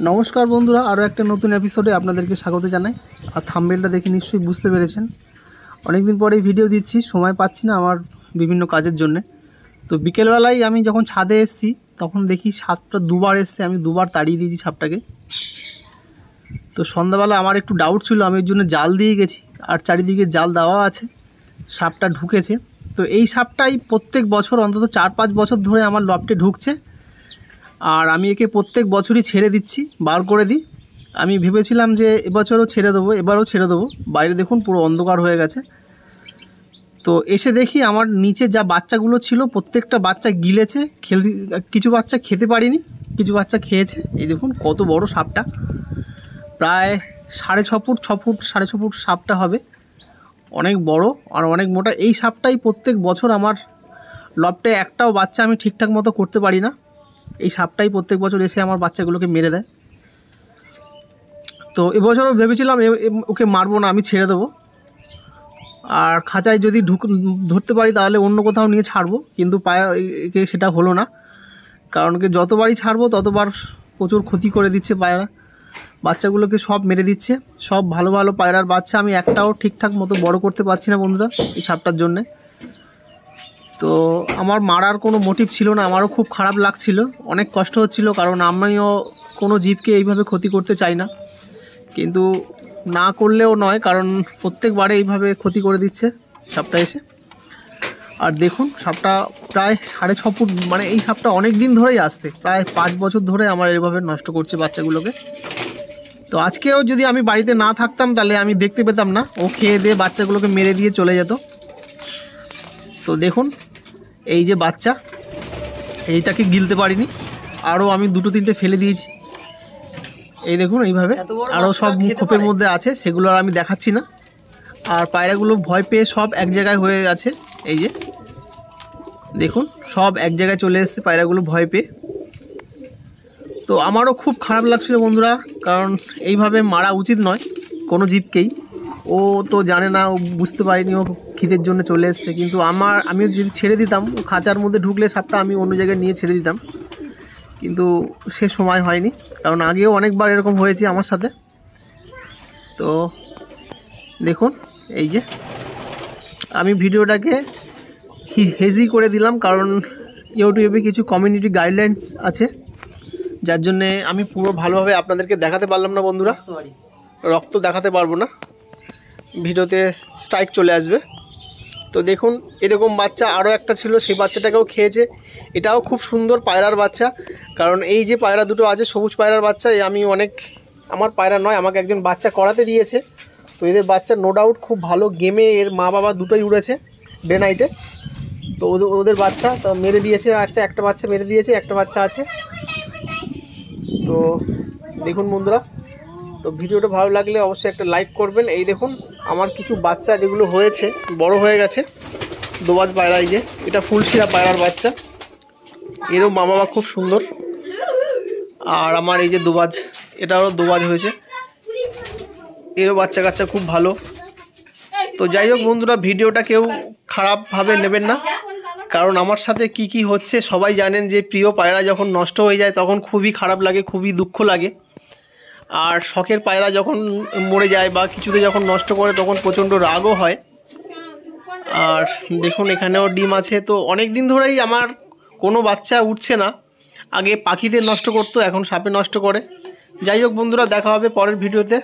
নমস্কার বন্ধুরা, আরও একটা নতুন এপিসোডে আপনাদেরকে স্বাগত জানাই। আর থাম্বনেলটা দেখে নিশ্চয়ই বুঝতে পেরেছেন অনেক দিন পরেই ভিডিও দিচ্ছি, সময় পাচ্ছি না আমার বিভিন্ন কাজের জন্যে। তো বিকেলবেলায় আমি যখন ছাদে এসেছি তখন দেখি সাপটা দুবার এসছে, আমি দুবার তাড়িয়ে দিয়েছি সাপটাকে। তো সন্ধ্যাবেলা আমার একটু ডাউট ছিল, আমি এর জন্য জাল দিয়ে গেছি, আর চারিদিকে জাল দেওয়া আছে, সাপটা ঢুকেছে। তো এই সাপটাই প্রত্যেক বছর অন্তত 4-5 বছর ধরে আমার লফটে ঢুকছে, আর আমি একে প্রত্যেক বছরই ছেড়ে দিচ্ছি, বার করে দিই। আমি ভেবেছিলাম যে এবছরও ছেড়ে দেবো, এবারও ছেড়ে দেবো। বাইরে দেখুন পুরো অন্ধকার হয়ে গেছে। তো এসে দেখি আমার নিচে যা বাচ্চাগুলো ছিল প্রত্যেকটা বাচ্চা গিলেছে, কিছু বাচ্চা খেতে পারিনি, কিছু বাচ্চা খেয়েছে। এই দেখুন কত বড় সাপটা, প্রায় 6.5 ফুট 6.5 ফুট সাপটা হবে, অনেক বড় আর অনেক মোটা। এই সাপটাই প্রত্যেক বছর আমার লফটে একটাও বাচ্চা আমি ঠিকঠাক মতো করতে পারি না। এই সাপটাই প্রত্যেক বছর এসে আমার বাচ্চাগুলোকে মেরে দেয়। তো এবছরও ভেবেছিলাম ওকে মারবো না, আমি ছেড়ে দেবো, আর খাঁচায় যদি ধরতে পারি তাহলে অন্য কোথাও নিয়ে ছাড়বো, কিন্তু একে সেটা হলো না। কারণ কি যতবারই ছাড়বো ততবার প্রচুর ক্ষতি করে দিচ্ছে পায়রা, বাচ্চাগুলোকে সব মেরে দিচ্ছে। সব ভালো ভালো পায়রার বাচ্চা আমি একটাও ঠিকঠাক মতো বড় করতে পারছি না বন্ধুরা এই সাপটার জন্যে। তো আমার মারার কোনো মোটিভ ছিল না, আমারও খুব খারাপ লাগছিল, অনেক কষ্ট হচ্ছিল, কারণ আমিও কোনো জীবকে এইভাবে ক্ষতি করতে চাই না, কিন্তু না করলেও নয়, কারণ প্রত্যেকবারে এইভাবে ক্ষতি করে দিচ্ছে সাপটা এসে। আর দেখুন সাপটা প্রায় 6.5 ফুট, মানে এই সাপটা অনেক দিন ধরেই আসছে, প্রায় 5 বছর ধরে আমার এইভাবে নষ্ট করছে বাচ্চাগুলোকে। তো আজকেও যদি আমি বাড়িতে না থাকতাম তাহলে আমি দেখতে পেতাম না, ও খেয়ে দিয়ে বাচ্চাগুলোকে মেরে দিয়ে চলে যেত। তো দেখুন এই যে বাচ্চা, এইটাকে গিলতে পারিনি, আরও আমি 2-3টে ফেলে দিয়েছি। এই দেখুন এইভাবে আরও সব খোপের মধ্যে আছে, সেগুলো আর আমি দেখাচ্ছি না। আর পায়রাগুলো ভয় পেয়ে সব এক জায়গায় হয়ে আছে, এই যে দেখুন সব এক জায়গায় চলে এসেছে পায়রাগুলো ভয় পেয়ে। তো আমারও খুব খারাপ লাগছিল বন্ধুরা, কারণ এইভাবে মারা উচিত নয় কোনো জীবকেই। ও তো জানে না, ও বুঝতে পারিনি ও খিদের জন্য চলে এসছে, কিন্তু আমি যদি ছেড়ে দিতাম, ও খাঁচার মধ্যে ঢুকলে সাপটা আমি অন্য জায়গায় নিয়ে ছেড়ে দিতাম, কিন্তু সে সময় হয়নি, কারণ আগেও অনেকবার এরকম হয়েছে আমার সাথে। তো দেখুন এই যে আমি ভিডিওটাকে হেজি করে দিলাম, কারণ ইউটিউবে কিছু কমিউনিটি গাইডলাইন্স আছে, যার জন্যে আমি পুরো ভালোভাবে আপনাদেরকে দেখাতে পারলাম না বন্ধুরা, রক্ত দেখাতে পারবো না, ভিডিওতে স্ট্রাইক চলে আসবে। তো দেখুন এরকম বাচ্চা আরও একটা ছিল, সেই বাচ্চাটাকেও খেয়েছে। এটাও খুব সুন্দর পায়রার বাচ্চা, কারণ এই যে পায়রা দুটো আছে সবুজ পায়রার বাচ্চা, আমি আমার পায়রা নয়, আমাকে একজন বাচ্চা করাতে দিয়েছে। তো এদের বাচ্চা নো ডাউট খুব ভালো, গেমে এর মা বাবা দুটোই উড়েছে ডে নাইটে। তো ওদের বাচ্চা তো মেরে দিয়েছে, আচ্ছা একটা বাচ্চা মেরে দিয়েছে, একটা বাচ্চা আছে। তো দেখুন বন্ধুরা, তো ভিডিওটা ভালো লাগলে অবশ্যই একটা লাইক করবেন। এই দেখুন আমার কিছু বাচ্চা যেগুলো হয়েছে বড় হয়ে গেছে, দোবাজ পায়রা, এই যে এটা ফুলশিরা পায়রার বাচ্চা, এরও মা বাবা খুব সুন্দর। আর আমার এই যে দোবাজ, এটারও দোবাজ হয়েছে, এরও বাচ্চা কাচ্চা খুব ভালো। তো যাই হোক বন্ধুরা, ভিডিওটা কেউ খারাপভাবে নেবেন না, কারণ আমার সাথে কি হচ্ছে সবাই জানেন, যে প্রিয় পায়রা যখন নষ্ট হয়ে যায় তখন খুবই খারাপ লাগে, খুবই দুঃখ লাগে। আর শখের পায়রা যখন মরে যায় বা কিছুতে যখন নষ্ট করে তখন প্রচণ্ড রাগও হয়। আর দেখুন এখানেও ডিম আছে। তো অনেক দিন ধরেই আমার কোনো বাচ্চা উঠছে না, আগে পাখিদের নষ্ট করতো, এখন সাপে নষ্ট করে। যাই হোক বন্ধুরা, দেখা হবে পরের ভিডিওতে।